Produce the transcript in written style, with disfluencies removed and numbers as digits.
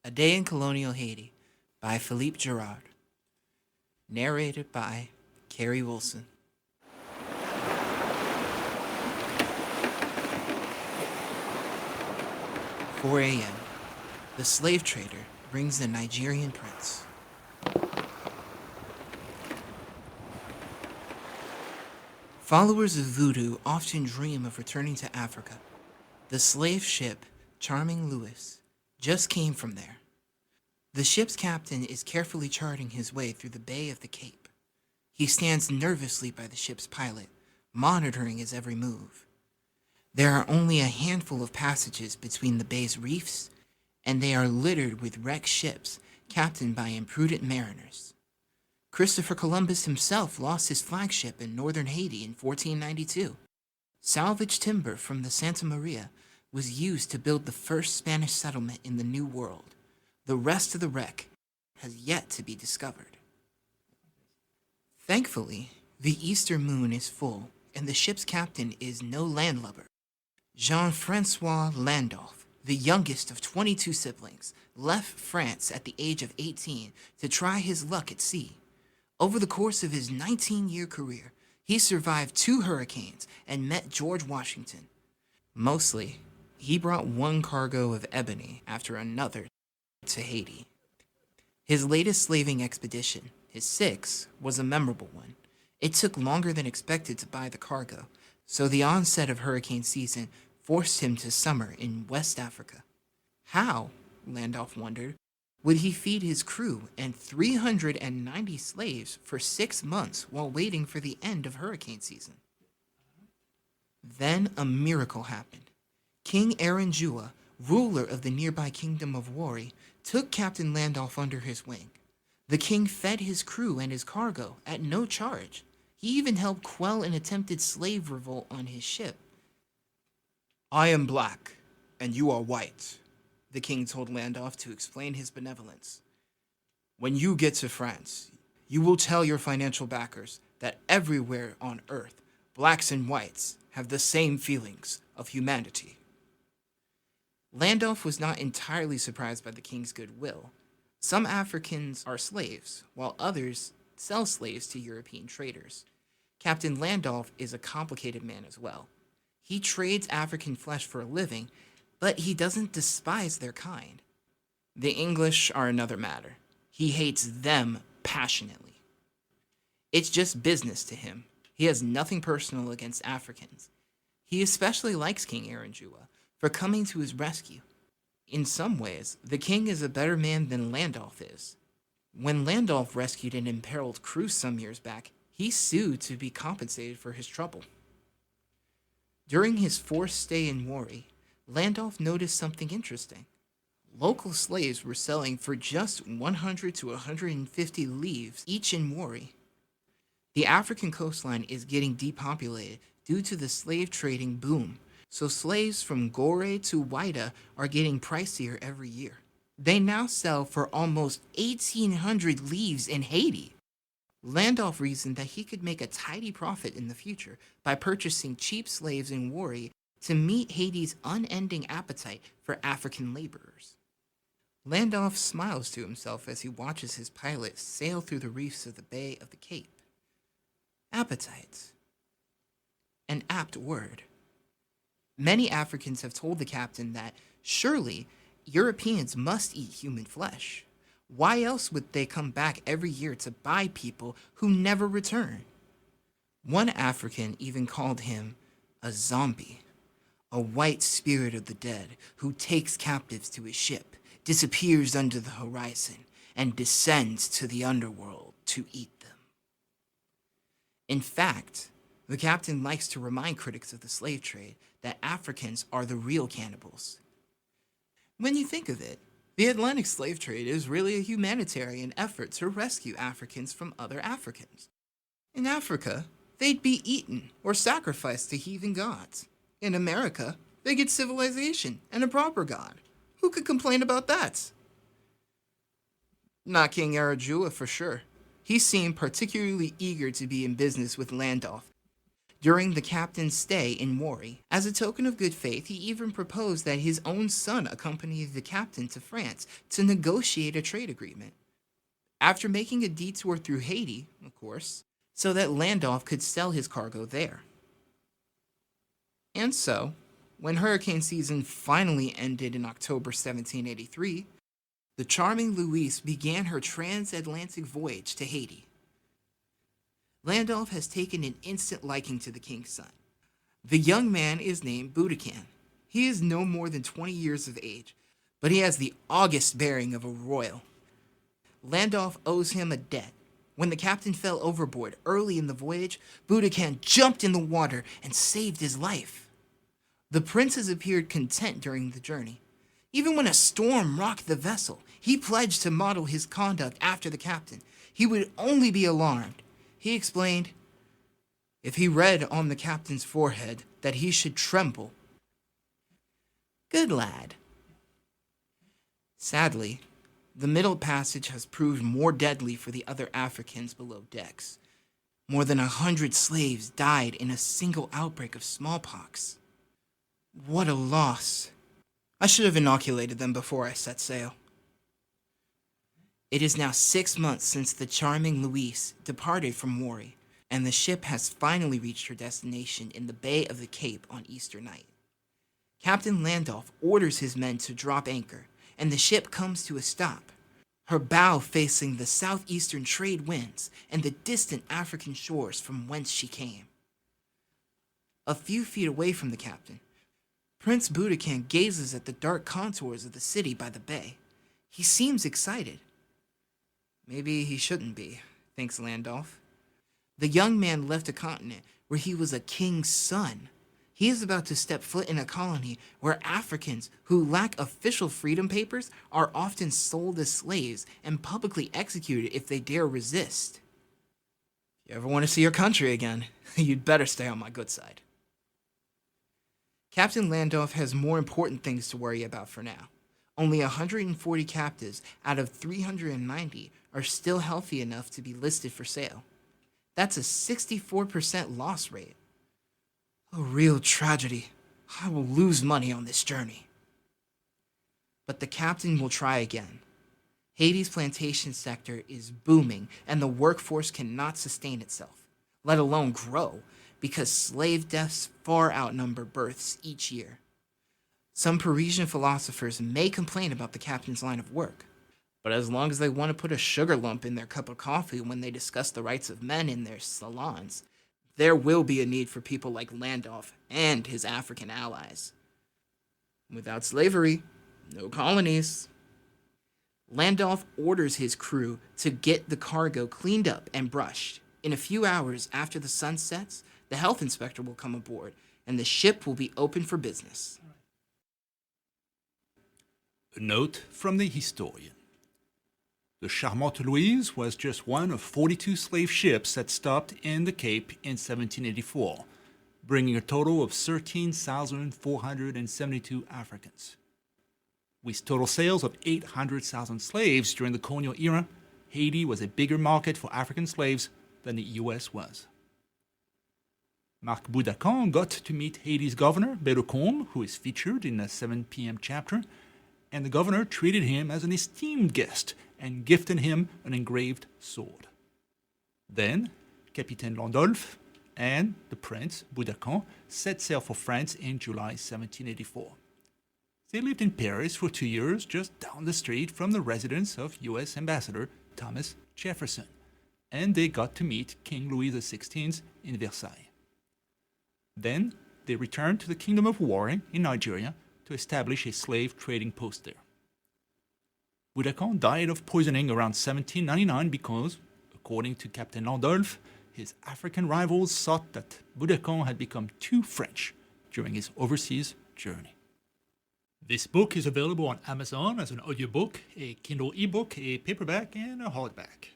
A Day in Colonial Haiti by Philippe Girard. Narrated by Carrie Wilson. 4 a.m. The slave trader brings the Nigerian Prince. Followers of voodoo often dream of returning to Africa. The slave ship, Charming Louis, just came from there. The ship's captain is carefully charting his way through the Bay of the Cape. He stands nervously by the ship's pilot, monitoring his every move. There are only a handful of passages between the bay's reefs, and they are littered with wrecked ships captained by imprudent mariners. Christopher Columbus himself lost his flagship in northern Haiti in 1492. Salvaged timber from the Santa Maria was used to build the first Spanish settlement in the New World. The rest of the wreck has yet to be discovered. Thankfully, the Easter moon is full, and the ship's captain is no landlubber. Jean-Francois Landolphe, the youngest of 22 siblings, left France at the age of 18 to try his luck at sea. Over the course of his 19-year career, he survived 2 hurricanes and met George Washington. Mostly, he brought one cargo of ebony after another to Haiti. His latest slaving expedition, his 6th, was a memorable one. It took longer than expected to buy the cargo, so the onset of hurricane season forced him to summer in West Africa. How, Landolphe wondered, would he feed his crew and 390 slaves for 6 months while waiting for the end of hurricane season? Then a miracle happened. King Aranjua, ruler of the nearby kingdom of Wari, took Captain Landolphe under his wing. The king fed his crew and his cargo at no charge. He even helped quell an attempted slave revolt on his ship. "I am black, and you are white," the king told Landolphe to explain his benevolence. "When you get to France, you will tell your financial backers that everywhere on earth, blacks and whites have the same feelings of humanity." Landolphe was not entirely surprised by the king's goodwill. Some Africans are slaves, while others sell slaves to European traders. Captain Landolphe is a complicated man as well. He trades African flesh for a living, but he doesn't despise their kind. The English are another matter. He hates them passionately. It's just business to him. He has nothing personal against Africans. He especially likes King Aranjua for coming to his rescue. In some ways, the king is a better man than Landolphe is. When Landolphe rescued an imperiled crew some years back, he sued to be compensated for his trouble. During his forced stay in Wari, Landolphe noticed something interesting. Local slaves were selling for just 100 to 150 livres each in Wari. The African coastline is getting depopulated due to the slave trading boom, so slaves from Gore to Wida are getting pricier every year. They now sell for almost 1,800 livres in Haiti. Landolphe reasoned that he could make a tidy profit in the future by purchasing cheap slaves in Wari to meet Haiti's unending appetite for African laborers. Landolphe smiles to himself as he watches his pilot sail through the reefs of the Bay of the Cape. Appetite. An apt word. Many Africans have told the captain that, surely, Europeans must eat human flesh. Why else would they come back every year to buy people who never return? One African even called him a zombie, a white spirit of the dead who takes captives to his ship, disappears under the horizon, and descends to the underworld to eat them. In fact, the captain likes to remind critics of the slave trade that Africans are the real cannibals. When you think of it, the Atlantic slave trade is really a humanitarian effort to rescue Africans from other Africans. In Africa, they'd be eaten or sacrificed to heathen gods. In America, they get civilization and a proper god. Who could complain about that? Not King Aranjua for sure. He seemed particularly eager to be in business with Landolphe. during the captain's stay in Warri. As a token of good faith, he even proposed that his own son accompany the captain to France to negotiate a trade agreement. After making a detour through Haiti, of course, so that Landolphe could sell his cargo there. And so, when hurricane season finally ended in October 1783, the charming Louise began her transatlantic voyage to Haiti. Landolphe has taken an instant liking to the king's son. The young man is named Boudakan. He is no more than 20 years of age, but he has the august bearing of a royal. Landolphe owes him a debt. When the captain fell overboard early in the voyage, Boudakan jumped in the water and saved his life. The princes appeared content during the journey. Even when a storm rocked the vessel, he pledged to model his conduct after the captain. He would only be alarmed. He explained, if he read on the captain's forehead that he should tremble. Good lad. Sadly, the middle passage has proved more deadly for the other Africans below decks. More than 100 slaves died in a single outbreak of smallpox. What a loss. I should have inoculated them before I set sail. It is now 6 months since the charming Louise departed from Warri, and the ship has finally reached her destination in the Bay of the Cape on Easter night. Captain Landolphe orders his men to drop anchor, and the ship comes to a stop, her bow facing the southeastern trade winds and the distant African shores from whence she came. A few feet away from the captain, Prince Boudakan gazes at the dark contours of the city by the bay. He seems excited. Maybe he shouldn't be, thinks Landolphe. The young man left a continent where he was a king's son. He is about to step foot in a colony where Africans who lack official freedom papers are often sold as slaves and publicly executed if they dare resist. If you ever want to see your country again, you'd better stay on my good side. Captain Landolphe has more important things to worry about for now. Only 140 captives out of 390 are still healthy enough to be listed for sale. That's a 64% loss rate. A real tragedy. I will lose money on this journey. But the captain will try again. Haiti's plantation sector is booming, and the workforce cannot sustain itself, let alone grow, because slave deaths far outnumber births each year. Some Parisian philosophers may complain about the captain's line of work, but as long as they want to put a sugar lump in their cup of coffee when they discuss the rights of men in their salons, there will be a need for people like Landolphe and his African allies. Without slavery, no colonies. Landolphe orders his crew to get the cargo cleaned up and brushed. In a few hours after the sun sets, the health inspector will come aboard, and the ship will be open for business. A note from the historian. The Charmante Louise was just one of 42 slave ships that stopped in the Cape in 1784, bringing a total of 13,472 Africans. With total sales of 800,000 slaves during the colonial era, Haiti was a bigger market for African slaves than the U.S. was. Marc Boudakan got to meet Haiti's governor, Boudakan, who is featured in the 7 p.m. chapter, and the governor treated him as an esteemed guest and gifted him an engraved sword. Then, Capitaine Landolphe and the Prince, Boudakan, set sail for France in July 1784. They lived in Paris for 2 years, just down the street from the residence of U.S. Ambassador Thomas Jefferson, and they got to meet King Louis XVI in Versailles. Then, they returned to the Kingdom of Warri in Nigeria to establish a slave trading post there. Boudakan died of poisoning around 1799 because, according to Captain Landolphe, his African rivals thought that Boudakan had become too French during his overseas journey. This book is available on Amazon as an audiobook, a Kindle ebook, a paperback, and a hardback.